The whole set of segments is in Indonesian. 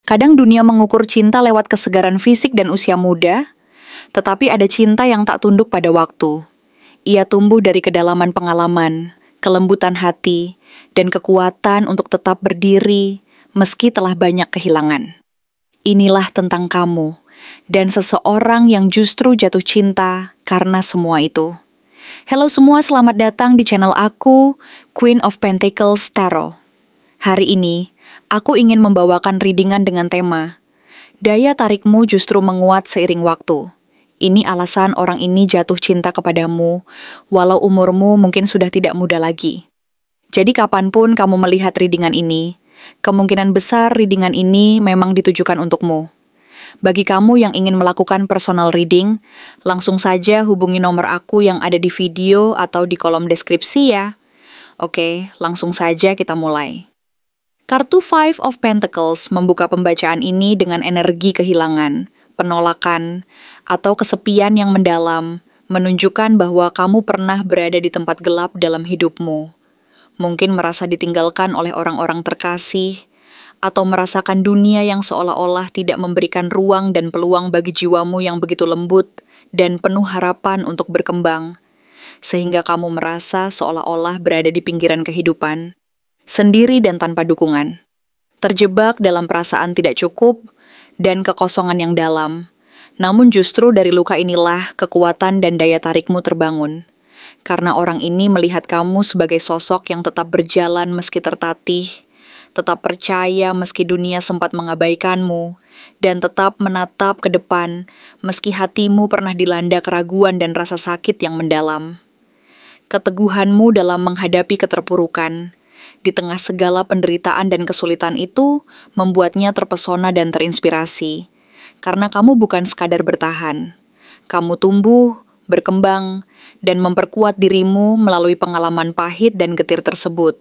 Kadang dunia mengukur cinta lewat kesegaran fisik dan usia muda, tetapi ada cinta yang tak tunduk pada waktu. Ia tumbuh dari kedalaman pengalaman, kelembutan hati, dan kekuatan untuk tetap berdiri meski telah banyak kehilangan. Inilah tentang kamu, dan seseorang yang justru jatuh cinta karena semua itu. Halo semua, selamat datang di channel aku, Queen of Pentacles Tarot. Hari ini, aku ingin membawakan readingan dengan tema, daya tarikmu justru menguat seiring waktu. Ini alasan orang ini jatuh cinta kepadamu, walau umurmu mungkin sudah tidak muda lagi. Jadi kapanpun kamu melihat readingan ini, kemungkinan besar readingan ini memang ditujukan untukmu. Bagi kamu yang ingin melakukan personal reading, langsung saja hubungi nomor aku yang ada di video atau di kolom deskripsi ya. Oke, langsung saja kita mulai. Kartu Five of Pentacles membuka pembacaan ini dengan energi kehilangan, penolakan, atau kesepian yang mendalam, menunjukkan bahwa kamu pernah berada di tempat gelap dalam hidupmu. Mungkin merasa ditinggalkan oleh orang-orang terkasih, atau merasakan dunia yang seolah-olah tidak memberikan ruang dan peluang bagi jiwamu yang begitu lembut dan penuh harapan untuk berkembang, sehingga kamu merasa seolah-olah berada di pinggiran kehidupan, sendiri dan tanpa dukungan, terjebak dalam perasaan tidak cukup dan kekosongan yang dalam. Namun justru dari luka inilah kekuatan dan daya tarikmu terbangun, karena orang ini melihat kamu sebagai sosok yang tetap berjalan meski tertatih, tetap percaya meski dunia sempat mengabaikanmu, dan tetap menatap ke depan meski hatimu pernah dilanda keraguan dan rasa sakit yang mendalam. Keteguhanmu dalam menghadapi keterpurukan, di tengah segala penderitaan dan kesulitan itu, membuatnya terpesona dan terinspirasi. Karena kamu bukan sekadar bertahan. Kamu tumbuh, berkembang, dan memperkuat dirimu melalui pengalaman pahit dan getir tersebut.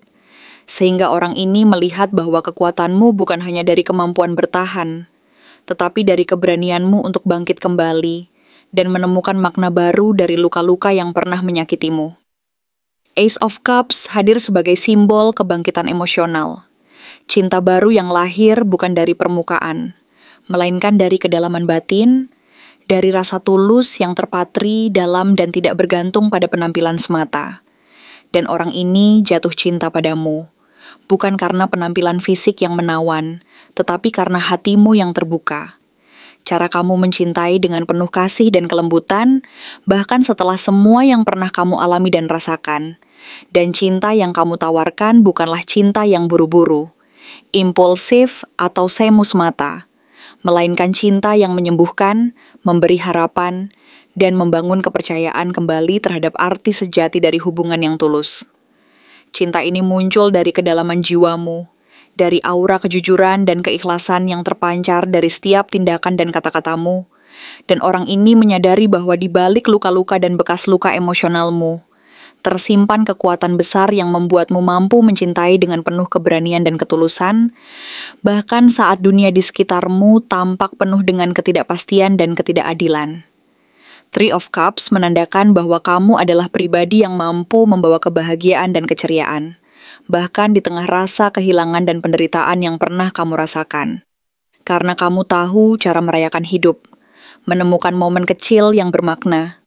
Sehingga orang ini melihat bahwa kekuatanmu bukan hanya dari kemampuan bertahan, tetapi dari keberanianmu untuk bangkit kembali dan menemukan makna baru dari luka-luka yang pernah menyakitimu. Ace of Cups hadir sebagai simbol kebangkitan emosional. Cinta baru yang lahir bukan dari permukaan, melainkan dari kedalaman batin, dari rasa tulus yang terpatri dalam dan tidak bergantung pada penampilan semata. Dan orang ini jatuh cinta padamu, bukan karena penampilan fisik yang menawan, tetapi karena hatimu yang terbuka. Cara kamu mencintai dengan penuh kasih dan kelembutan, bahkan setelah semua yang pernah kamu alami dan rasakan. Dan cinta yang kamu tawarkan bukanlah cinta yang buru-buru, impulsif atau semu semata, melainkan cinta yang menyembuhkan, memberi harapan, dan membangun kepercayaan kembali terhadap arti sejati dari hubungan yang tulus. Cinta ini muncul dari kedalaman jiwamu, dari aura kejujuran dan keikhlasan yang terpancar dari setiap tindakan dan kata-katamu, dan orang ini menyadari bahwa di balik luka-luka dan bekas luka emosionalmu, tersimpan kekuatan besar yang membuatmu mampu mencintai dengan penuh keberanian dan ketulusan, bahkan saat dunia di sekitarmu tampak penuh dengan ketidakpastian dan ketidakadilan. Three of Cups menandakan bahwa kamu adalah pribadi yang mampu membawa kebahagiaan dan keceriaan, bahkan di tengah rasa kehilangan dan penderitaan yang pernah kamu rasakan. Karena kamu tahu cara merayakan hidup, menemukan momen kecil yang bermakna,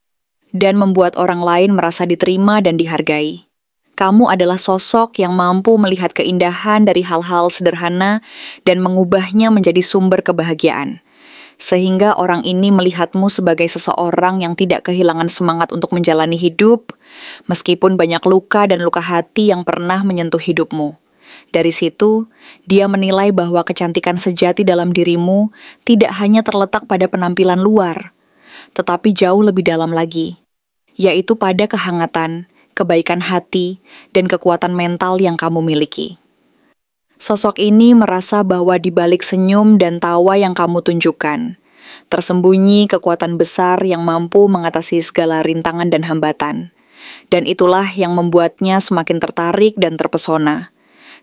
dan membuat orang lain merasa diterima dan dihargai. Kamu adalah sosok yang mampu melihat keindahan dari hal-hal sederhana dan mengubahnya menjadi sumber kebahagiaan. Sehingga orang ini melihatmu sebagai seseorang yang tidak kehilangan semangat untuk menjalani hidup, meskipun banyak luka dan luka hati yang pernah menyentuh hidupmu. Dari situ, dia menilai bahwa kecantikan sejati dalam dirimu tidak hanya terletak pada penampilan luar, tetapi jauh lebih dalam lagi, yaitu pada kehangatan, kebaikan hati, dan kekuatan mental yang kamu miliki. Sosok ini merasa bahwa di balik senyum dan tawa yang kamu tunjukkan, tersembunyi kekuatan besar yang mampu mengatasi segala rintangan dan hambatan. Dan itulah yang membuatnya semakin tertarik dan terpesona.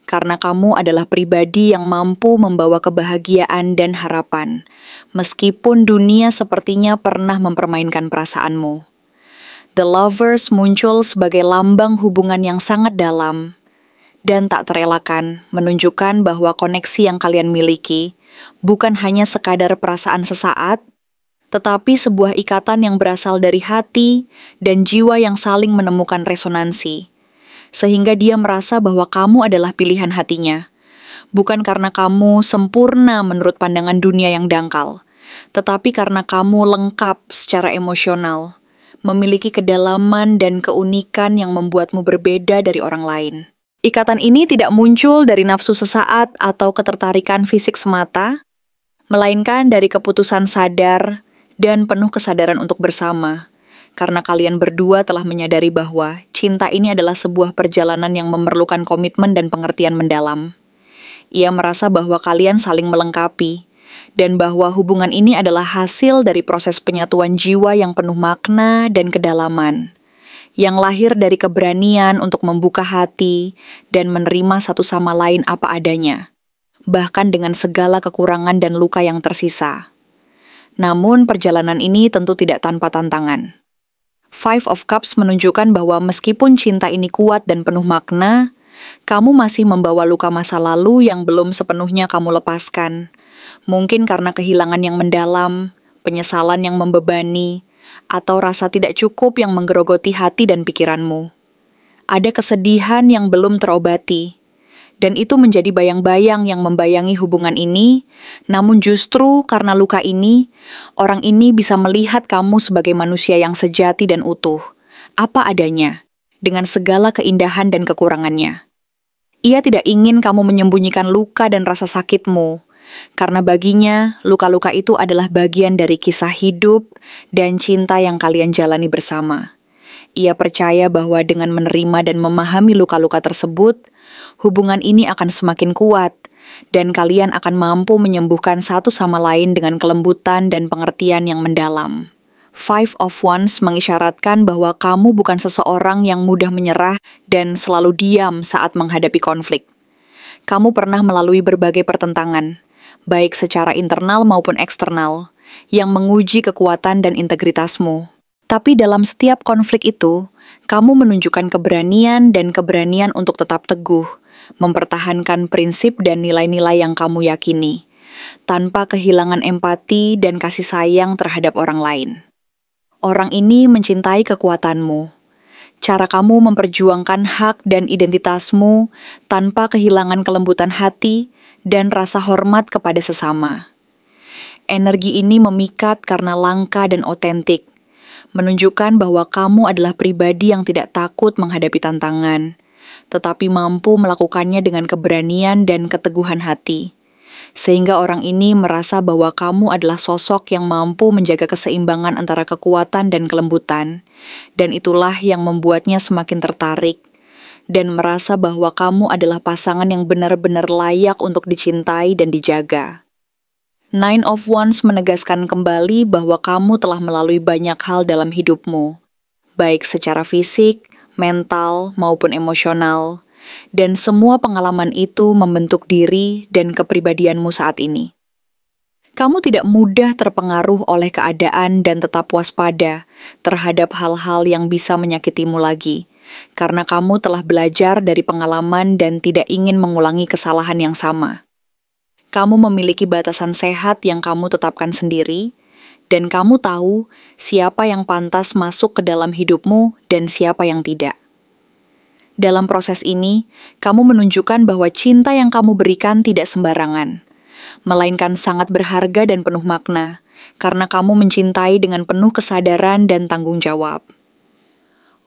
Karena kamu adalah pribadi yang mampu membawa kebahagiaan dan harapan, meskipun dunia sepertinya pernah mempermainkan perasaanmu. The Lovers muncul sebagai lambang hubungan yang sangat dalam dan tak terelakkan, menunjukkan bahwa koneksi yang kalian miliki bukan hanya sekadar perasaan sesaat, tetapi sebuah ikatan yang berasal dari hati dan jiwa yang saling menemukan resonansi, sehingga dia merasa bahwa kamu adalah pilihan hatinya, bukan karena kamu sempurna menurut pandangan dunia yang dangkal, tetapi karena kamu lengkap secara emosional, memiliki kedalaman dan keunikan yang membuatmu berbeda dari orang lain. Ikatan ini tidak muncul dari nafsu sesaat atau ketertarikan fisik semata, melainkan dari keputusan sadar dan penuh kesadaran untuk bersama, karena kalian berdua telah menyadari bahwa cinta ini adalah sebuah perjalanan yang memerlukan komitmen dan pengertian mendalam. Ia merasa bahwa kalian saling melengkapi, dan bahwa hubungan ini adalah hasil dari proses penyatuan jiwa yang penuh makna dan kedalaman, yang lahir dari keberanian untuk membuka hati dan menerima satu sama lain apa adanya, bahkan dengan segala kekurangan dan luka yang tersisa. Namun perjalanan ini tentu tidak tanpa tantangan. Five of Cups menunjukkan bahwa meskipun cinta ini kuat dan penuh makna, kamu masih membawa luka masa lalu yang belum sepenuhnya kamu lepaskan. Mungkin karena kehilangan yang mendalam, penyesalan yang membebani, atau rasa tidak cukup yang menggerogoti hati dan pikiranmu. Ada kesedihan yang belum terobati, dan itu menjadi bayang-bayang yang membayangi hubungan ini, namun justru karena luka ini, orang ini bisa melihat kamu sebagai manusia yang sejati dan utuh, apa adanya, dengan segala keindahan dan kekurangannya. Ia tidak ingin kamu menyembunyikan luka dan rasa sakitmu, karena baginya, luka-luka itu adalah bagian dari kisah hidup dan cinta yang kalian jalani bersama. Ia percaya bahwa dengan menerima dan memahami luka-luka tersebut, hubungan ini akan semakin kuat, dan kalian akan mampu menyembuhkan satu sama lain dengan kelembutan dan pengertian yang mendalam. Five of Wands mengisyaratkan bahwa kamu bukan seseorang yang mudah menyerah dan selalu diam saat menghadapi konflik. Kamu pernah melalui berbagai pertentangan, baik secara internal maupun eksternal, yang menguji kekuatan dan integritasmu. Tapi dalam setiap konflik itu, kamu menunjukkan keberanian dan keberanian untuk tetap teguh, mempertahankan prinsip dan nilai-nilai yang kamu yakini, tanpa kehilangan empati dan kasih sayang terhadap orang lain. Orang ini mencintai kekuatanmu. Cara kamu memperjuangkan hak dan identitasmu tanpa kehilangan kelembutan hati dan rasa hormat kepada sesama. Energi ini memikat karena langka dan otentik, menunjukkan bahwa kamu adalah pribadi yang tidak takut menghadapi tantangan, tetapi mampu melakukannya dengan keberanian dan keteguhan hati, sehingga orang ini merasa bahwa kamu adalah sosok yang mampu menjaga keseimbangan antara kekuatan dan kelembutan, dan itulah yang membuatnya semakin tertarik, dan merasa bahwa kamu adalah pasangan yang benar-benar layak untuk dicintai dan dijaga. Nine of Wands menegaskan kembali bahwa kamu telah melalui banyak hal dalam hidupmu, baik secara fisik, mental, maupun emosional, dan semua pengalaman itu membentuk diri dan kepribadianmu saat ini. Kamu tidak mudah terpengaruh oleh keadaan dan tetap waspada terhadap hal-hal yang bisa menyakitimu lagi, karena kamu telah belajar dari pengalaman dan tidak ingin mengulangi kesalahan yang sama. Kamu memiliki batasan sehat yang kamu tetapkan sendiri, dan kamu tahu siapa yang pantas masuk ke dalam hidupmu dan siapa yang tidak. Dalam proses ini, kamu menunjukkan bahwa cinta yang kamu berikan tidak sembarangan, melainkan sangat berharga dan penuh makna, karena kamu mencintai dengan penuh kesadaran dan tanggung jawab.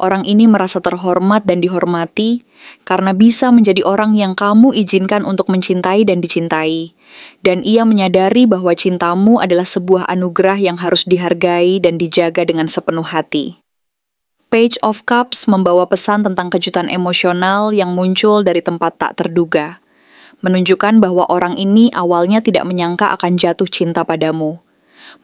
Orang ini merasa terhormat dan dihormati karena bisa menjadi orang yang kamu izinkan untuk mencintai dan dicintai, dan ia menyadari bahwa cintamu adalah sebuah anugerah yang harus dihargai dan dijaga dengan sepenuh hati. Page of Cups membawa pesan tentang kejutan emosional yang muncul dari tempat tak terduga, menunjukkan bahwa orang ini awalnya tidak menyangka akan jatuh cinta padamu.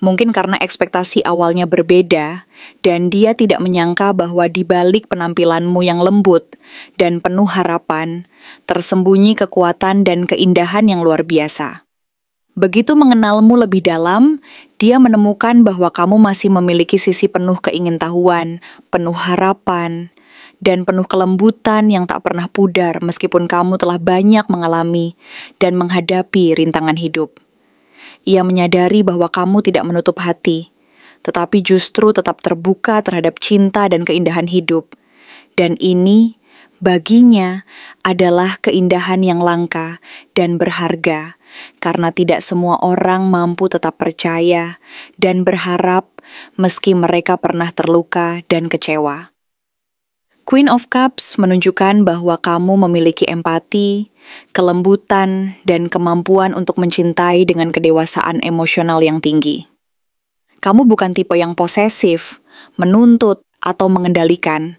Mungkin karena ekspektasi awalnya berbeda, dan dia tidak menyangka bahwa di balik penampilanmu yang lembut dan penuh harapan, tersembunyi kekuatan dan keindahan yang luar biasa. Begitu mengenalmu lebih dalam, dia menemukan bahwa kamu masih memiliki sisi penuh keingintahuan, penuh harapan, dan penuh kelembutan yang tak pernah pudar meskipun kamu telah banyak mengalami dan menghadapi rintangan hidup. Ia menyadari bahwa kamu tidak menutup hati, tetapi justru tetap terbuka terhadap cinta dan keindahan hidup. Dan ini, baginya, adalah keindahan yang langka dan berharga, karena tidak semua orang mampu tetap percaya dan berharap meski mereka pernah terluka dan kecewa. Queen of Cups menunjukkan bahwa kamu memiliki empati, kelembutan, dan kemampuan untuk mencintai dengan kedewasaan emosional yang tinggi. Kamu bukan tipe yang posesif, menuntut, atau mengendalikan,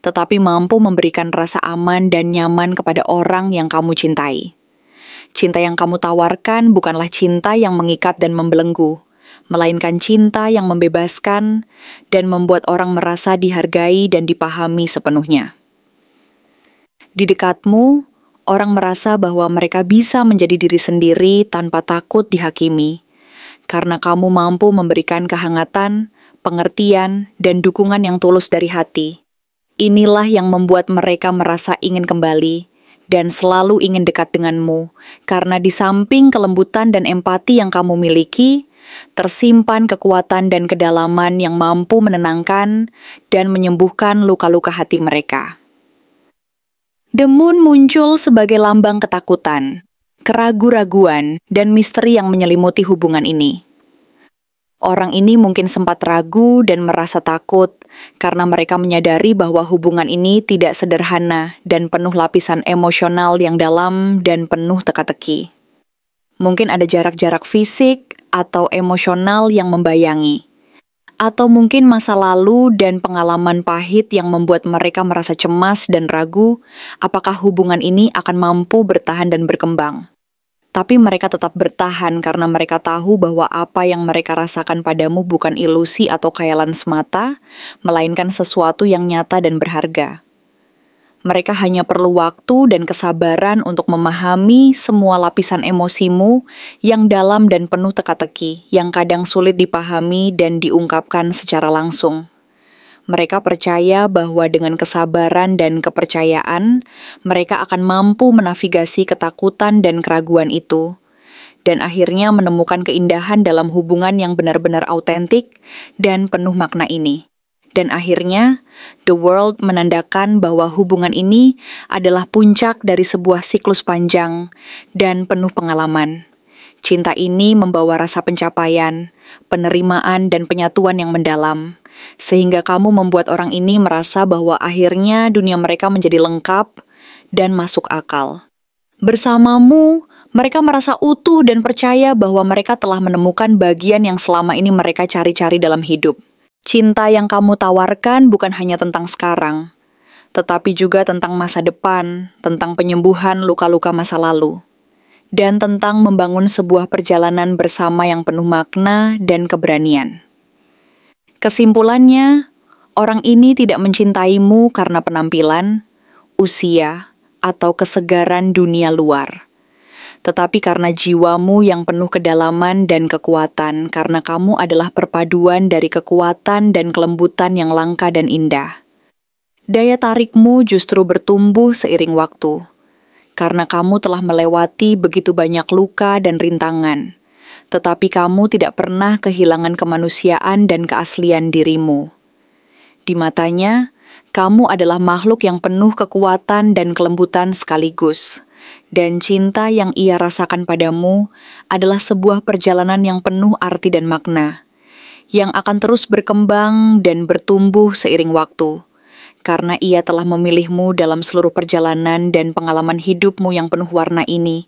tetapi mampu memberikan rasa aman dan nyaman kepada orang yang kamu cintai. Cinta yang kamu tawarkan bukanlah cinta yang mengikat dan membelenggu, melainkan cinta yang membebaskan dan membuat orang merasa dihargai dan dipahami sepenuhnya. Di dekatmu, orang merasa bahwa mereka bisa menjadi diri sendiri tanpa takut dihakimi, karena kamu mampu memberikan kehangatan, pengertian, dan dukungan yang tulus dari hati. Inilah yang membuat mereka merasa ingin kembali dan selalu ingin dekat denganmu, karena di samping kelembutan dan empati yang kamu miliki, tersimpan kekuatan dan kedalaman yang mampu menenangkan dan menyembuhkan luka-luka hati mereka. The Moon muncul sebagai lambang ketakutan, keraguan-raguan, dan misteri yang menyelimuti hubungan ini. Orang ini mungkin sempat ragu dan merasa takut karena mereka menyadari bahwa hubungan ini tidak sederhana dan penuh lapisan emosional yang dalam dan penuh teka-teki. Mungkin ada jarak-jarak fisik atau emosional yang membayangi. Atau mungkin masa lalu dan pengalaman pahit yang membuat mereka merasa cemas dan ragu apakah hubungan ini akan mampu bertahan dan berkembang. Tapi mereka tetap bertahan karena mereka tahu bahwa apa yang mereka rasakan padamu bukan ilusi atau khayalan semata, melainkan sesuatu yang nyata dan berharga. Mereka hanya perlu waktu dan kesabaran untuk memahami semua lapisan emosimu yang dalam dan penuh teka-teki, yang kadang sulit dipahami dan diungkapkan secara langsung. Mereka percaya bahwa dengan kesabaran dan kepercayaan, mereka akan mampu menavigasi ketakutan dan keraguan itu, dan akhirnya menemukan keindahan dalam hubungan yang benar-benar autentik dan penuh makna ini. Dan akhirnya, The World menandakan bahwa hubungan ini adalah puncak dari sebuah siklus panjang dan penuh pengalaman. Cinta ini membawa rasa pencapaian, penerimaan, dan penyatuan yang mendalam, sehingga kamu membuat orang ini merasa bahwa akhirnya dunia mereka menjadi lengkap dan masuk akal. Bersamamu, mereka merasa utuh dan percaya bahwa mereka telah menemukan bagian yang selama ini mereka cari-cari dalam hidup. Cinta yang kamu tawarkan bukan hanya tentang sekarang, tetapi juga tentang masa depan, tentang penyembuhan luka-luka masa lalu, dan tentang membangun sebuah perjalanan bersama yang penuh makna dan keberanian. Kesimpulannya, orang ini tidak mencintaimu karena penampilan, usia, atau kesegaran dunia luar, tetapi karena jiwamu yang penuh kedalaman dan kekuatan, karena kamu adalah perpaduan dari kekuatan dan kelembutan yang langka dan indah. Daya tarikmu justru bertumbuh seiring waktu, karena kamu telah melewati begitu banyak luka dan rintangan, tetapi kamu tidak pernah kehilangan kemanusiaan dan keaslian dirimu. Di matanya, kamu adalah makhluk yang penuh kekuatan dan kelembutan sekaligus. Dan cinta yang ia rasakan padamu adalah sebuah perjalanan yang penuh arti dan makna, yang akan terus berkembang dan bertumbuh seiring waktu, karena ia telah memilihmu dalam seluruh perjalanan dan pengalaman hidupmu yang penuh warna ini,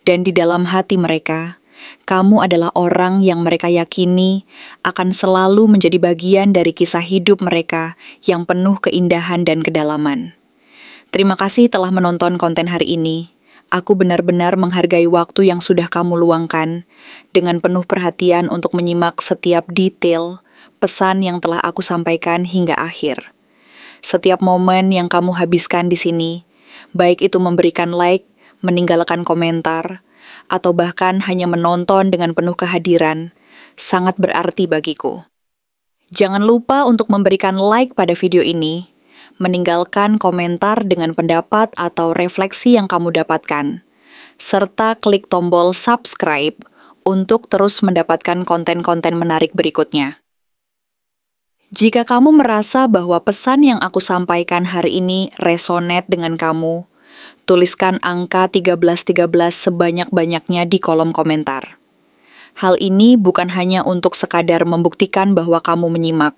dan di dalam hati mereka, kamu adalah orang yang mereka yakini akan selalu menjadi bagian dari kisah hidup mereka yang penuh keindahan dan kedalaman. Terima kasih telah menonton konten hari ini. Aku benar-benar menghargai waktu yang sudah kamu luangkan dengan penuh perhatian untuk menyimak setiap detail pesan yang telah aku sampaikan hingga akhir. Setiap momen yang kamu habiskan di sini, baik itu memberikan like, meninggalkan komentar, atau bahkan hanya menonton dengan penuh kehadiran, sangat berarti bagiku. Jangan lupa untuk memberikan like pada video ini, meninggalkan komentar dengan pendapat atau refleksi yang kamu dapatkan, serta klik tombol subscribe untuk terus mendapatkan konten-konten menarik berikutnya. Jika kamu merasa bahwa pesan yang aku sampaikan hari ini resonate dengan kamu, tuliskan angka 1313 sebanyak-banyaknya di kolom komentar. Hal ini bukan hanya untuk sekadar membuktikan bahwa kamu menyimak,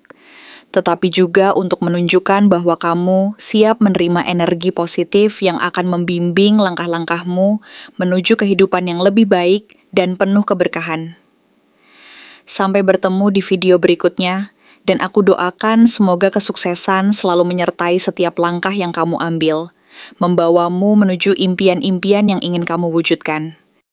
tetapi juga untuk menunjukkan bahwa kamu siap menerima energi positif yang akan membimbing langkah-langkahmu menuju kehidupan yang lebih baik dan penuh keberkahan. Sampai bertemu di video berikutnya, dan aku doakan semoga kesuksesan selalu menyertai setiap langkah yang kamu ambil, membawamu menuju impian-impian yang ingin kamu wujudkan.